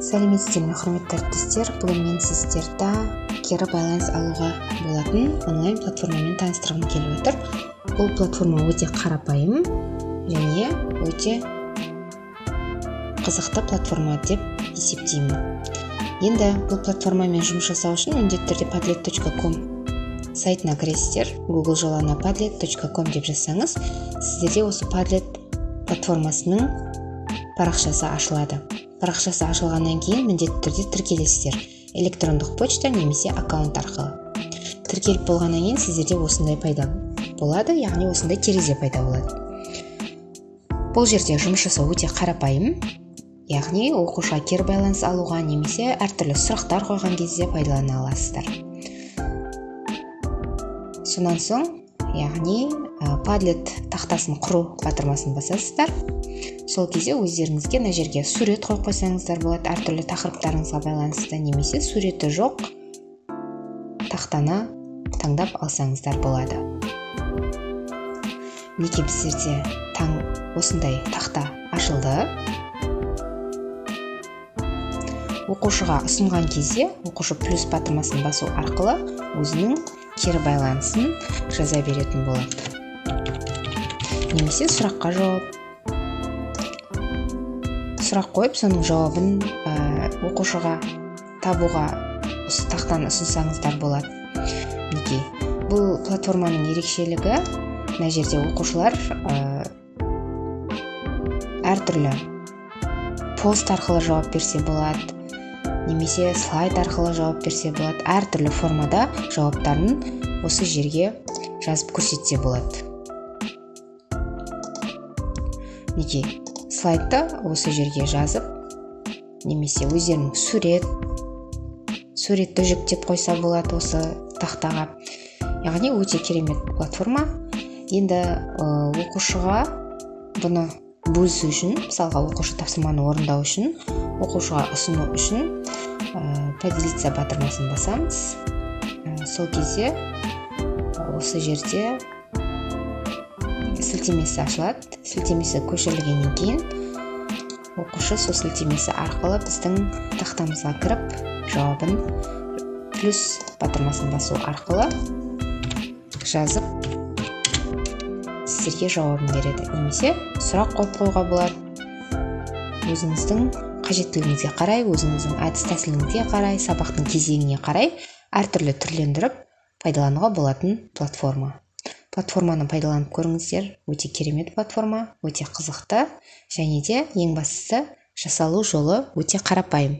Сәлеметсіздер ме, құрметті әріптестер. Бүгін мен сіздерді кері байланыс алуға болатын онлайн платформамен таныстырғым келіп отыр. Бұл платформа өте қарапайым және өте қызықты платформа деп есептеймін. Енді бұл платформамен жұмыс жасау үшін міндетті түрде padlet.com сайтына кіресіздер. Google жолына padlet.com деп жазсаңыз, сіздерде осы Padlet платформасының парақшасы ашылады. Парақшасы ашылғаннан кейін міндетті түрде тіркелесіздер. Электрондық почта немесе аккаунт арқылы. Тіркеліп болғаннан кейін сіздерде осындай пайда болады, яғни осындай терезе пайда болады. Бұл жерде жұмыс жасау өте қарапайым, яғни оқушыға кері байланыс алуға немесе әртүрлі сұрақтар қойған кезде пайдалана аласыздар. Сонан соң, яғни Padlet тақтасын құру батырмасын басасыздар. Сол кезде өздеріңізге мына жерге сурет қойып қойсаңыздар болады, әртүрлі тақырыптарыңызға байланысты, немесе суреті жоқ тақтаны таңдап алсаңыздар болады. Неге біздерде осындай тақта ашылды? Оқушыға ұсынған кезде оқушы плюс батырмасын басу арқылы өзінің кері байланысын жаза беретін болады. Немесе сұраққа сұрақ қойып, соның жауабын оқушыға табуға осы тақтаны ұсынсаңыздар болады. Неге? Бұл платформаның ерекшелігі, мына жерде оқушылар әртүрлі пост арқылы жауап берсе болады, немесе слайд арқылы жауап берсе болады. Әртүрлі формада жауаптарын осы жерге жазып көрсетсе болады. Неге? Слайдты осы жерге жазып, немесе өздерінің суретті жүктеп қойса болады осы тақтаға. Яғни өте керемет платформа. Енді оқушыға бұны бөлісу үшін, мысалға оқушы тапсырманы орындау үшін, оқушыға ұсыну үшін поделиться батырмасын басамыз. Сол кезде осы жерде сілтемесі ашылады. Сілтемесі көшірілгеннен кейін оқушы сол сілтемесі арқылы біздің тақтамызға кіріп, жауабын плюс батырмасын басу арқылы жазып сіздерге жауабын береді. Немесе сұрақ қойып қоюға болады. Өзіңіздің қажеттілігіңізге қарай, өзіңіздің әдіс тәсіліңізге қарай, сабақтың кезеңіне қарай әртүрлі түрлендіріп пайдалануға болатын платформа. Платформаны пайдаланып көріңіздер. Өте керемет платформа, өте қызықты, және де ең бастысы жасалу жолы өте қарапайым.